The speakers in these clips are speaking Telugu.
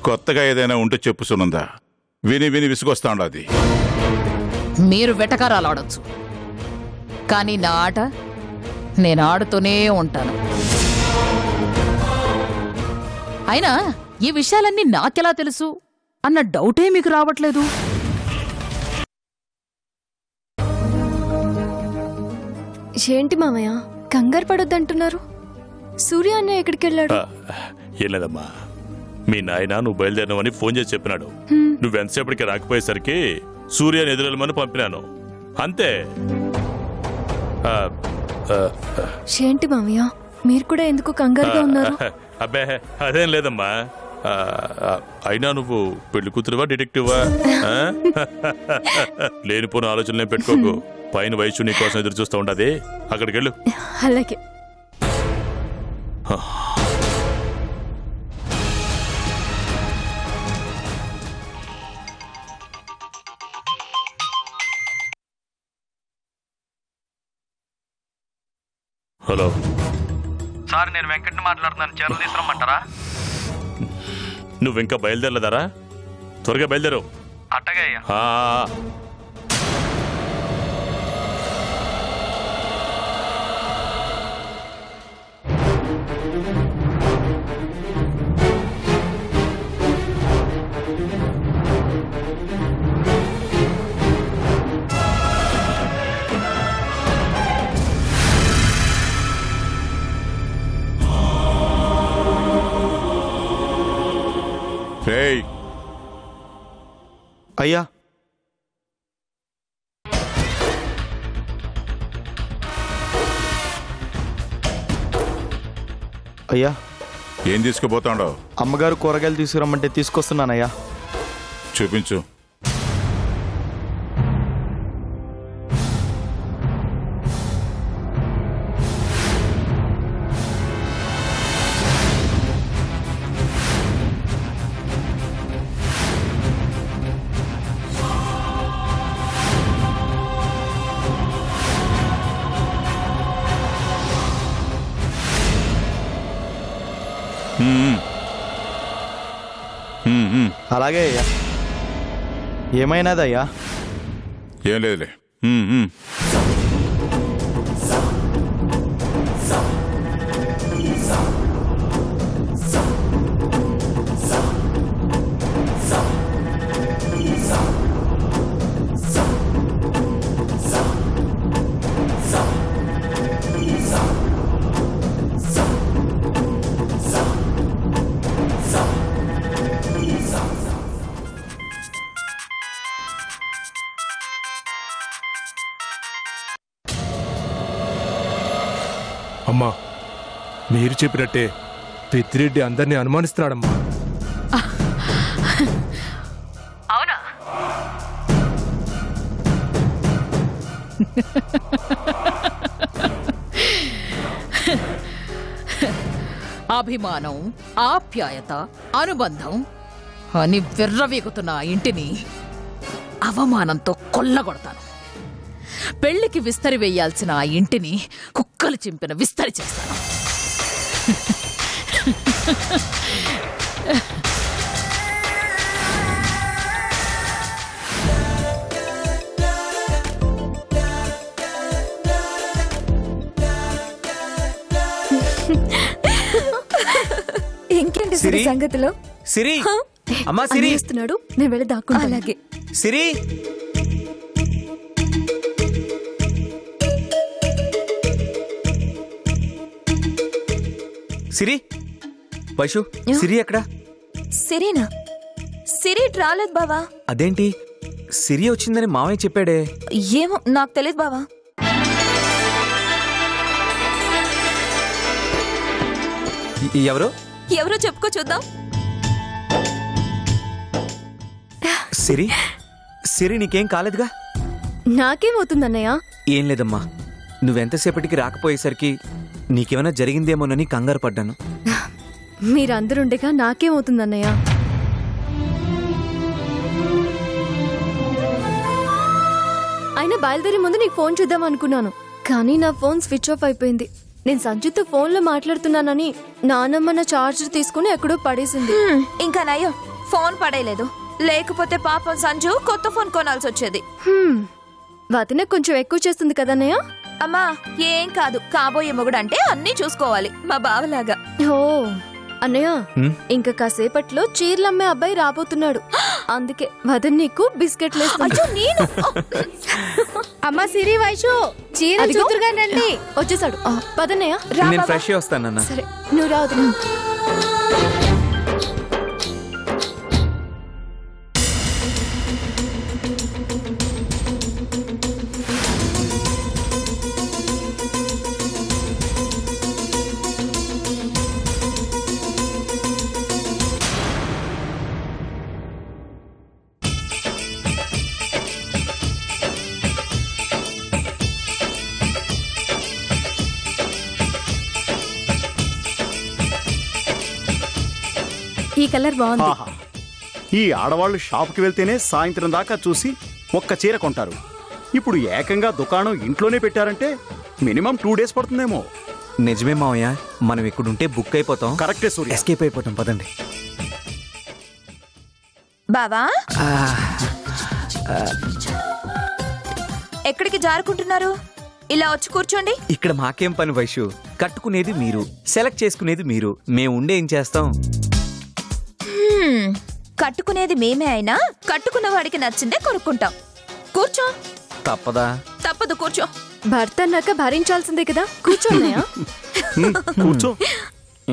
కొత్తగా ఏదైనా ఉంటే చెప్పు సునందా. విని విని విసుగొస్తాండు. అది మీరు వెటకారాలు ఆడొచ్చు, కానీ నా ఆట నేను ఆడుతూనే ఉంటాను. అయినా ఈ విషయాలన్నీ నాకెలా తెలుసు అన్న డౌటే మీకు రావట్లేదు. ఏంటి మామయ్య కంగారు పడొద్దంటున్నారు? సూర్య అన్న ఎక్కడికి వెళ్ళాడు? ఏం లేదమ్మా, మీ నాయన నువ్వు బయలుదేరినవని ఫోన్ చేసి చెప్పినాడు. నువ్వెంతసేపటికి రాకపోయేసరికి సూర్యని ఎదురెళ్ళమని పంపినాను, అంతే. ఏంటి మామయ్య మీరు కూడా ఎందుకు కంగారుగా ఉన్నారు? అబ్బే అదేం లేదమ్మా. అయినా నువ్వు పెళ్లి కూతురువా డిటెక్టివా? లేనిపోయిన ఆలోచనలే పెట్టుకోకు. పైన వయసు నీ కోసం ఎదురు చూస్తూ ఉండదు, అక్కడికి వెళ్ళు. అలాగే. హలో సార్, నేను వెంకట్ని మాట్లాడుతున్నాను. చీరలు తీసుకురమ్మంటారా? నువ్వు ఇంకా బయలుదేరలేదారా? త్వరగా బయలుదేరు. అట్టగా అయ్యా. అయ్యా అయ్యా ఏం తీసుకుపోతాడో? అమ్మగారు కూరగాయలు తీసుకురమ్మంటే తీసుకొస్తున్నానయ్యా. చూపించు. అలాగే అయ్యా. ఏమైనాదయ్యా? ఏం లేదులే. అమ్మా, మీరు చెప్పినట్టే పెద్దిరెడ్డి అందరినీ అనుమానిస్తున్నాడమ్మా. అవునా? అభిమానం, ఆప్యాయత, అనుబంధం అని విర్రవీగుతున్న ఆ ఇంటిని అవమానంతో కొల్లగొడతాను. పెళ్లికి విస్తరి వేయాల్సిన ఆ ఇంటిని కుక్కలు చింపిన విస్తరి చేస్తాను. ఇంకేంటి సిరి సంగతిలో? సిరి, అమ్మా సిరి ఇస్తున్నాడు, నేను వెళ్ళి దాక్కుంటా. అలాగే. సిరి, సిరి, వైషు, సిరి ఎక్కడా? సిరినా? సిరి రాలేదు బావా. అదేంటి, సిరి వచ్చిందని మావయ్య చెప్పాడే. ఏమో నాకు తెలియదు బావా. ఎవరు ఎవరో చెప్పుకో చూద్దాం. సిరి, సిరి నీకేం కాలేదుగా? నాకేమవుతుందన్నయ్య? ఏం లేదమ్మా, నువ్వెంతసేపటికి రాకపోయేసరికి నీకేమైనా జరిగిందేమోనని కంగారు పడ్డాను. మీరందరుండగా నాకేమవుతుందన్నయ్య? అయినా బయలుదేరే ముందు నీకు ఫోన్ చూద్దాం అనుకున్నాను, కానీ నా ఫోన్ స్విచ్ ఆఫ్ అయిపోయింది. నేను సంజిత్తో ఫోన్లో మాట్లాడుతున్నానని నానమ్మ నా చార్జర్ తీసుకుని ఎక్కడో పడేసింది. ఇంకా నయ్యో ఫోన్ పడేయలేదు, లేకపోతే పాపం సంజు కొత్త ఫోన్ కొనాల్సి వచ్చేది. వదిన కొంచెం ఎక్కువ చేస్తుంది కదన్నయ్య. అమ్మా ఏం కాదు, కాబోయే మొగుడు అంటే అన్నీ చూసుకోవాలి, మా బావలాగా. ఓ అన్నయ్య, ఇంకా కాసేపట్లో చీరలమ్మే అబ్బాయి రాబోతున్నాడు. అందుకే వదిన నీకు బిస్కెట్లు నేను అమ్మా సిరి వైషు చీర చూతురుగానండి. వచ్చేసాడు. పదన్నయ్య. నేను ఫ్రెష్ వస్తానన్నా. సరే నువ్వు రా వదిన. ఈ కలర్ బాగుంది. ఈ ఆడవాళ్లు షాపుకి వెళ్తేనే సాయంత్రం దాకా చూసి ఒక్క చీర కొంటారు. ఇప్పుడు ఏకంగా దుకాణం ఇంట్లోనే పెట్టారంటే మినిమం 2 days పడుతుందేమో. నిజమే మావయ్య, మనం ఇక్కడుంటే బుక్ అయిపోతాం. కరెక్టే సూర్య. ఎస్కేప్ అయిపోతాం. పదండి. బావా ఎక్కడికి జారుకుంటున్నారు? ఇలా వచ్చి కూర్చోండి. ఇక్కడ మాకేం పని వైషు, కట్టుకునేది మీరు, సెలెక్ట్ చేసుకునేది మీరు, మేము ఉండే ఏం చేస్తాం? కట్టుకునేది మేమే అయినా కట్టుకున్న వాడికి నచ్చిందే కొనుక్కుంటాం. కూర్చో. తప్పదా? తప్పదు, కూర్చో. భర్త అన్నాక భరించాల్సిందే కదా. కూర్చోన్నయ్యా. కూర్చో.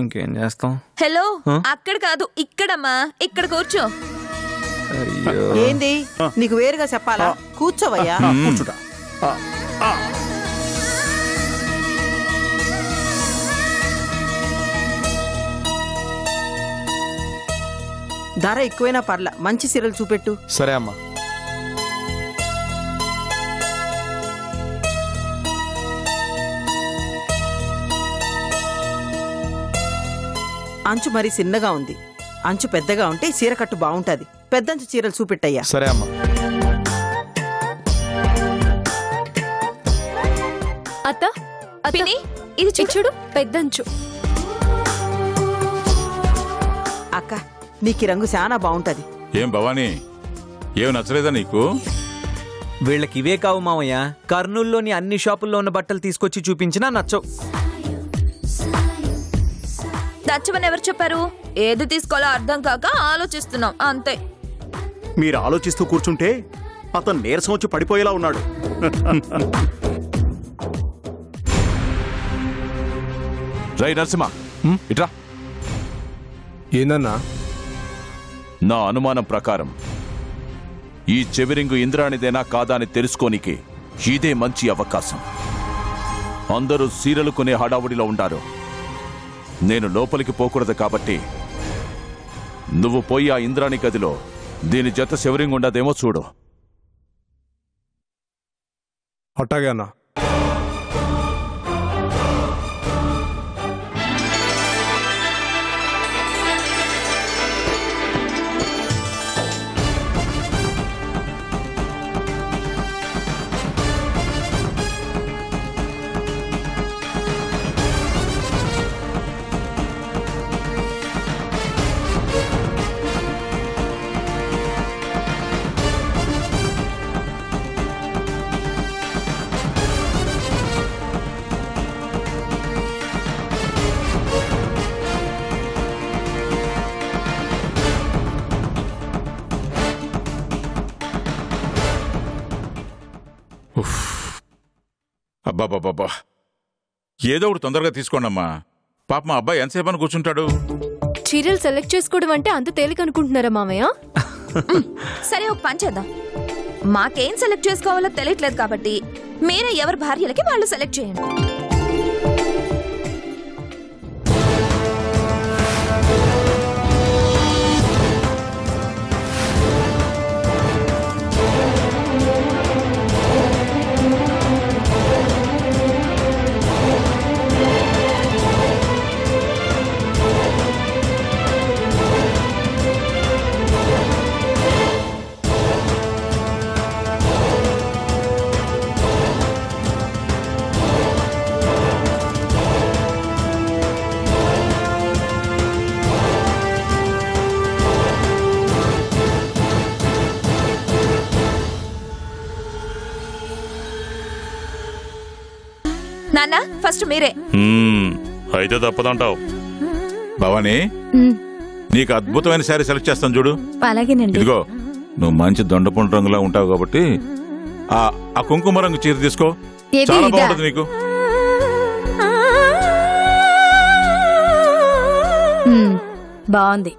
ఇంకేం చేస్తాం? హలో, అక్కడ కాదు ఇక్కడమ్మా, ఇక్కడ కూర్చో. ఏంది నీకు వేరుగా చెప్పాలా? కూర్చోవయ్యా. కూర్చుంటా. ధర ఎక్కువైనా పర్లా, మంచి సీరలు చూపెట్టు. సరే అమ్మా. అంచు మరీ చిన్నగా ఉంది, అంచు పెద్దగా ఉంటే చీర కట్టు బాగుంటది. పెద్దంచు చీరలు చూపెట్టయ్యా. సరే అమ్మా. అత్త పిన్ని, ఇది చూడు పెద్దంచు. అక్క నీకు రంగు చాలా బాగుంటది. ఏం భవానీ, ఏం నచ్చలేదా నీకు? వీళ్ళకి ఇవే కావు మావయ్య, కర్నూలులోని అన్ని షాపుల్లో ఉన్న బట్టలు తీసుకొచ్చి చూపించినా నచ్చవు. నచ్చమని ఎవరు చెప్పారు? ఏది తీసుకోవాలో అర్థం కాక ఆలోచిస్తున్నాం అంతే. మీరు ఆలోచిస్తూ కూర్చుంటే అతను నీరసం వచ్చి పడిపోయేలా ఉన్నాడు. రై నరసింహ, ఇట్రా. ఏందన్నా? నా అనుమానం ప్రకారం ఈ చెవిరింగు ఇంద్రానిదేనా కాదా అని తెలుసుకోనికి ఇదే మంచి అవకాశం. అందరూ సీరలు కొనే హడావుడిలో ఉండారు. నేను లోపలికి పోకూడదు కాబట్టి నువ్వు పోయి ఆ ఇంద్రాణి గదిలో దీని జత చెవిరింగ్ ఉండదేమో చూడు. అట్టాగే అన్నా. అబ్బాబాబా, ఏదో ఒకటి తొందరగా తీసుకోండమ్మా. పాప మా అబ్బాయి ఎంతసేపు అని కూర్చుంటాడు? చీరలు సెలెక్ట్ చేసుకోవడం అంటే అంత తేలిక అనుకుంటున్నారా మామయ్య? సరే, ఒక పని చేద్దాం. మాకేం సెలెక్ట్ చేసుకోవాలో తెలియట్లేదు కాబట్టి మీరే ఎవరి భార్యలకి వాళ్ళు సెలెక్ట్ చేయండి. నాన్న ఫస్ట్ మీరే. అయితే తప్పదంటావు. భవానీ, నీకు అద్భుతమైన శారీ సెలెక్ట్ చేస్తాను చూడు. అలాగేనండి. ఇదిగో, నువ్వు మంచి దొండపండు రంగులా ఉంటావు కాబట్టి ఆ కుంకుమ రంగు చీర తీసుకో, చాలా బాగుంటుంది నీకు. బాగుంది.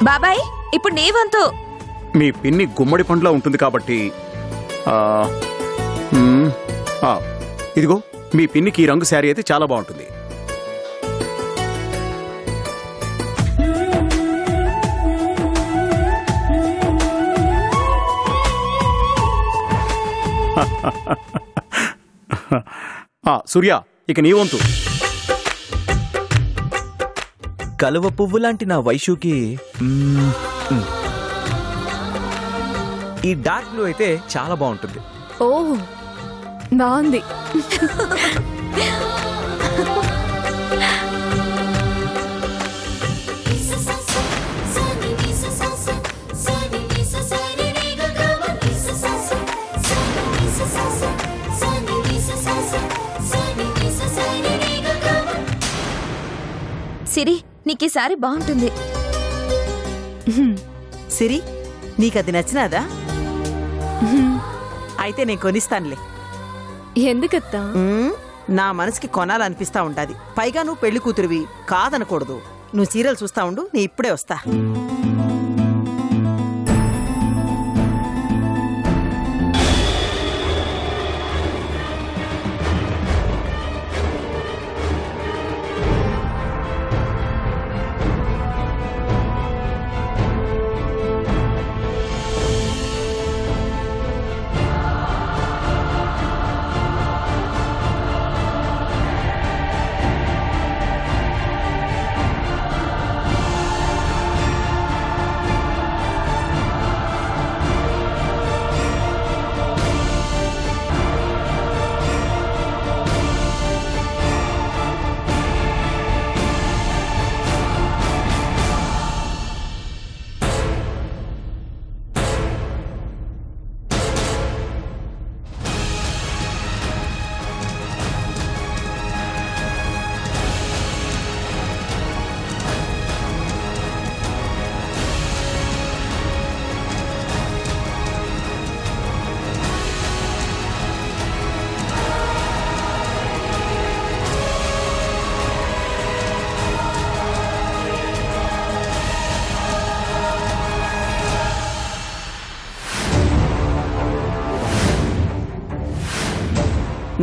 బాబాయ్ ఇప్పుడు నీ వంతు. మీ పిన్ని గుమ్మడి పండులా ఉంటుంది కాబట్టి ఇదిగో మీ పిన్నికి ఈ రంగు శారీ అయితే చాలా బాగుంటుంది. సూర్య, ఇక నీ వంతు. కలువ పువ్వు లాంటి నా వైషుకి ఈ డార్క్ బ్లూ అయితే చాలా బాగుంటుంది. ఓ బాగుంది. సిరి, నీకు ఈసారి బాగుంటుంది. సిరి, నీకది నచ్చినాదా? అయితే నేను కొనిస్తానులే. ఎందుకత్తా? నా మనసుకి కొనాలనిపిస్తా ఉంటది. పైగా నువ్వు పెళ్లి కూతురివి, కాదనకూడదు. నువ్వు సీరియల్ చూస్తా ఉండు, నీ ఇప్పుడే వస్తా.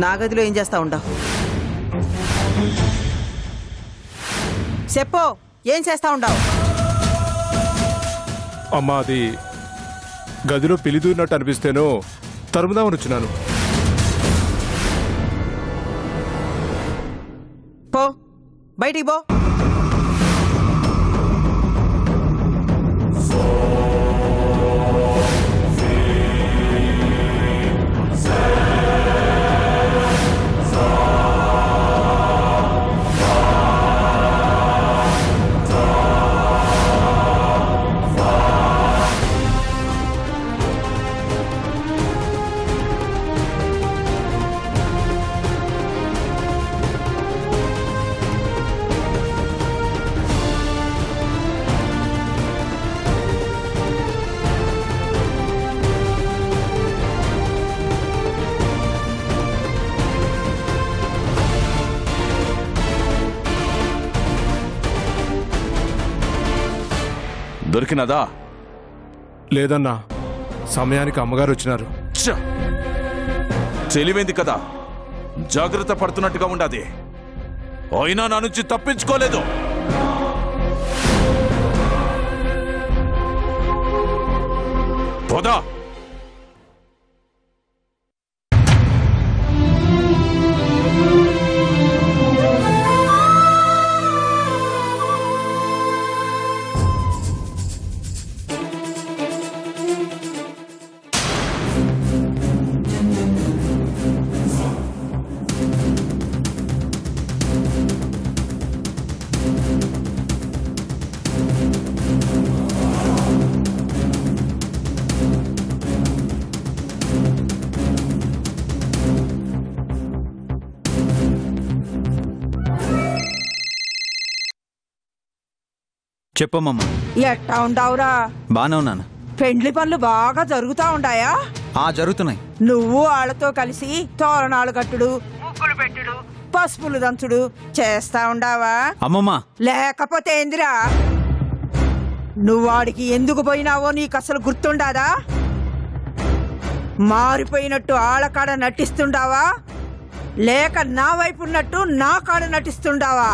నా గదిలో ఏం చేస్తా ఉండవు? చెప్పు, ఏం చేస్తా ఉండవు? అమ్మా, అది గదిలో పిలిదూరినట్టు అనిపిస్తేనో తరుముదామని వచ్చినాను. పో, బయటికి పో. దొరికినదా? లేదన్నా, సమయానికి అమ్మగారు వచ్చినారు. తెలివైంది కదా, జాగ్రత్త పడుతున్నట్టుగా ఉండాది. అయినా నా నుంచి తప్పించుకోలేదు. పోదా. చెప్పమ్మమ్మ. ఎట్టా ఉండావురా? బానే ఉన్నాను. పెండ్లి పనులు బాగా జరుగుతా ఉండాయా? జరుగుతున్నాయి. నువ్వు వాళ్ళతో కలిసి తోరణాలు కట్టుడు, ముగ్గులు పెట్టుడు, పసుపులు దంచుడు చేస్తా ఉండావా? అమ్మమ్మ. లేకపోతే ఏందిరా? నువ్వు వాడికి ఎందుకు పోయినావో నీకు అసలు గుర్తుండాదా? మారిపోయినట్టు ఆళ్ళకాడ నటిస్తుండావా, లేక నా వైపు ఉన్నట్టు నా కాడ నటిస్తుండావా?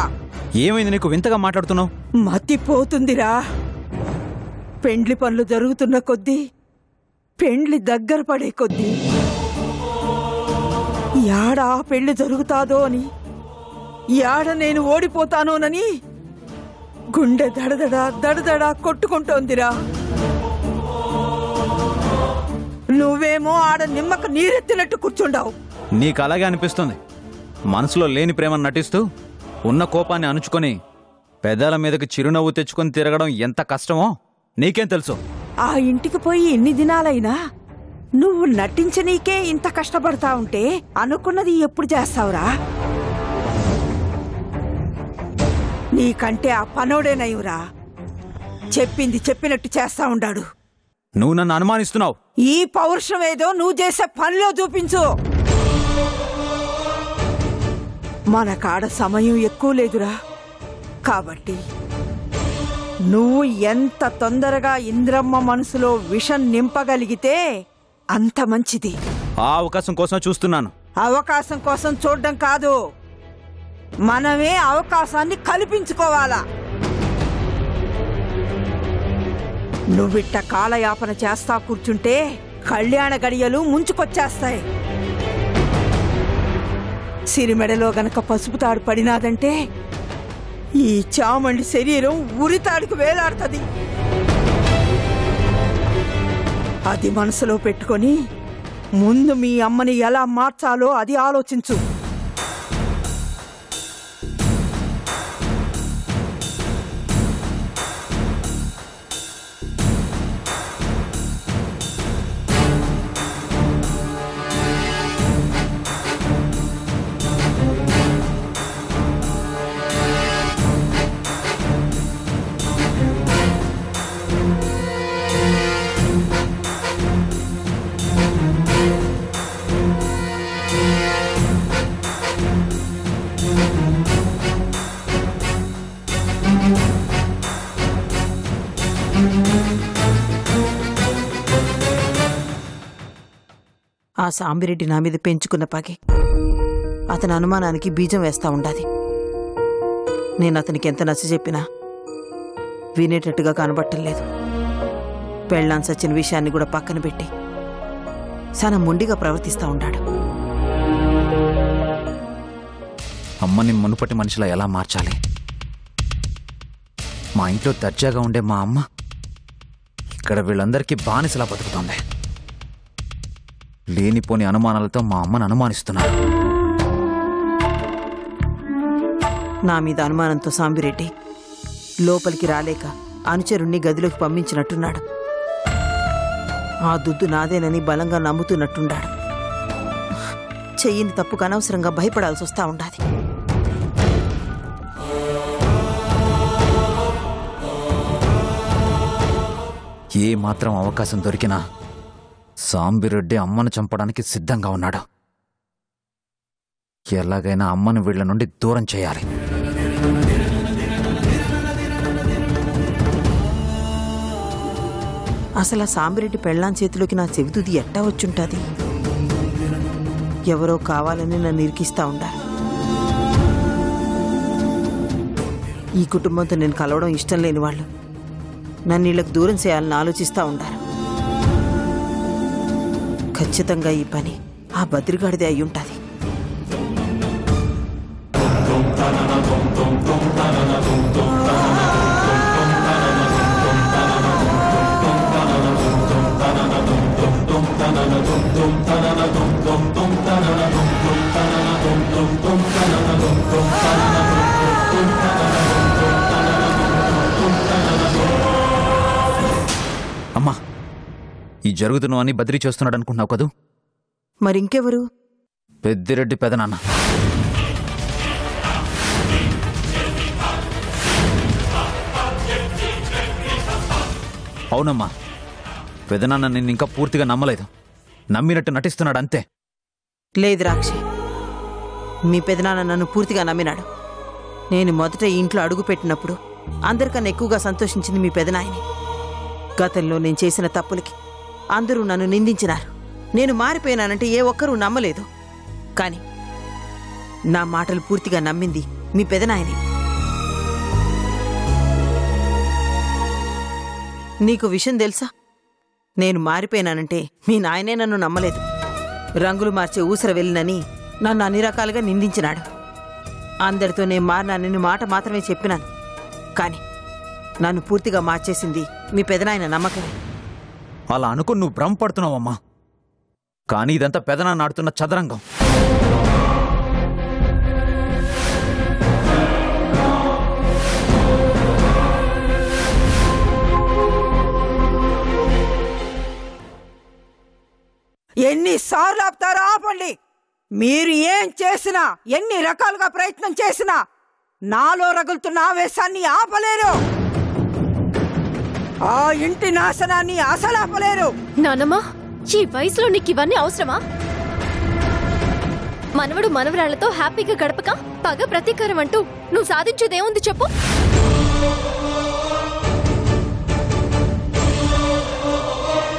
ఏమైంది నీకు వింతగా మాట్లాడుతున్నావు? మతిపోతుందిరా. పెండ్లి పనులు జరుగుతున్న కొద్దీ, పెండ్లి దగ్గర పడే కొద్దీ యాడ ఆ పెళ్లి జరుగుతాదో అని, యాడ నేను ఓడిపోతానోనని గుండె దడదడా దడదడా కొట్టుకుంటోందిరా. నువ్వేమో ఆడ నిమ్మక నీరెత్తినట్టు కూర్చుండావు. నీకు అలాగే అనిపిస్తుంది. మనసులో లేని ప్రేమను నటిస్తూ ఉన్న కోపాన్ని అణుచుకొని పెదాల మీదకి చిరునవ్వు తెచ్చుకొని తిరగడం ఎంత కష్టమో నీకేం తెలుసు? ఆ ఇంటికి పోయి ఇన్ని దినాలైనా నువ్వు నటించనీకే ఇంత కష్టపడతా ఉంటే అనుకున్నది ఎప్పుడు చేస్తావురా? నీకంటే ఆ పనోడేనయ్యురా. చెప్పింది చెప్పినట్టు చేస్తా ఉండాడు. నువ్వు నన్ను అనుమానిస్తున్నావు. ఈ పౌరుషం ఏదో నువ్వు చేసే పనిలో చూపించు. మన కాడ సమయం ఎక్కువ లేదురా. కాబట్టి నువ్వు ఎంత తొందరగా ఇంద్రమ్మ మనసులో విషం నింపగలిగితే అంత మంచిది. ఆ అవకాశం కోసం చూస్తున్నాను. అవకాశం కోసం చూడడం కాదు, మనమే అవకాశాన్ని కల్పించుకోవాలా. నువ్విట్ట కాలయాపన చేస్తా కూర్చుంటే కళ్యాణ గడియలు ముంచుకొచ్చేస్తాయి. సిరిమెడలో గనక పసుపు తాడు పడినాదంటే ఈ చామండి శరీరం ఉరితాడుకు వేలాడుతుంది. అది మనసులో పెట్టుకొని ముందు మీ అమ్మని ఎలా మార్చాలో అది ఆలోచించు. ఆ సాంబిరెడ్డి నా మీద పెంచుకున్న పగే అతని అనుమానానికి బీజం వేస్తా ఉండాది. నేను అతనికి ఎంత నచ్చ చెప్పినా వినేటట్టుగా కనబట్టలేదు. పెళ్ళాం సచ్చిన విషయాన్ని కూడా పక్కన పెట్టి చాలా మొండిగా ప్రవర్తిస్తా ఉండాడు. అమ్మని మునుపటి మనిషిలా ఎలా మార్చాలి? మా ఇంట్లో దర్జాగా ఉండే మా అమ్మ ఇక్కడ వీళ్ళందరికీ బానిసలా బతుకుతోంది. లేనిపోని అనుమానాలతో మా అమ్మను అనుమానిస్తున్నారు. నా మీద అనుమానంతో సాంబిరెడ్డి లోపలికి రాలేక అనుచరుణ్ణి గదిలోకి పంపించినట్టున్నాడు. ఆ దుద్దు నాదేనని బలంగా నమ్ముతున్నట్టున్నాడు. చెయ్యిని తప్పుకు అనవసరంగా భయపడాల్సి వస్తా ఉండాది. ఏ మాత్రం అవకాశం దొరికినా సాంబిరెడ్డి అమ్మను చంపడానికి సిద్ధంగా ఉన్నాడు. ఎలాగైనా అమ్మను వీళ్ల నుండి దూరం చేయాలి. అసలు ఆ సాంబిరెడ్డి పెళ్ళాం చేతిలోకి నా చెవితుది ఎట్టా వచ్చుంటుంది? ఎవరో కావాలని నన్ను ఇరికిస్తా ఉండాలి. ఈ కుటుంబంతో నేను కలవడం ఇష్టం లేని వాళ్ళు నన్ను వీళ్ళకి దూరం చేయాలని ఆలోచిస్తూ ఉండారు. ఖచ్చితంగా ఈ పని ఆ బద్రిగాడిదే అయి ఉంటుంది. అమ్మా, ఈ జరుగుతున్నవన్నీ బదిలీ చేస్తున్నాడు అనుకుంటున్నావు కదూ? మరింకెవరు? పెద్దిరెడ్డి పెదనాన్న. అవునమ్మా, పెదనాన్న నిన్ను ఇంకా పూర్తిగా నమ్మలేదు. నమ్మినట్టు నటిస్తున్నాడు అంతే. లేదు రాక్షి, మీ పెదనాన్న నన్ను పూర్తిగా నమ్మినాడు. నేను మొదట ఈ ఇంట్లో అడుగుపెట్టినప్పుడు అందరికన్నా ఎక్కువగా సంతోషించింది మీ పెదనాయనే. గతంలో నేను చేసిన తప్పులకి అందరూ నన్ను నిందించినారు. నేను మారిపోయినానంటే ఏ ఒక్కరూ నమ్మలేదు. కానీ నా మాటలు పూర్తిగా నమ్మింది మీ పెదనాయనే. నీకు విషయం తెలుసా? నేను మారిపోయినానంటే మీ నాయనే నన్ను నమ్మలేదు. రంగులు మార్చే ఊసర వెళ్ళినని నన్ను అన్ని రకాలుగా నిందించినాడు. అందరితో నేను మారినానని మాట మాత్రమే చెప్పినాను. కానీ నన్ను పూర్తిగా మార్చేసింది మీ పెదనాయన నమ్మకమే. అలా అనుకుని నువ్వు భ్రమపడుతున్నావమ్మా. కానీ ఇదంతా పెదనాన్న ఆడుతున్న చదరంగం. ఎన్నిసార్లు ఆపుతారో ఆపండి. మీరు ఏం చేసినా, ఎన్ని రకాలుగా ప్రయత్నం చేసినా నాలో రగులుతున్న ఆవేశాన్ని ఆపలేరు. ఆ ఇంటి నాశనాన్ని అసలు ఆపలేరు. నానమ్మా, ఈ వయసులో నీకు ఇవన్నీ అవసరమా? మనవడు మనవరాళ్లతో హ్యాపీగా గడపక పగ ప్రతీకారం అంటూ నువ్వు సాధించేదేముంది చెప్పు?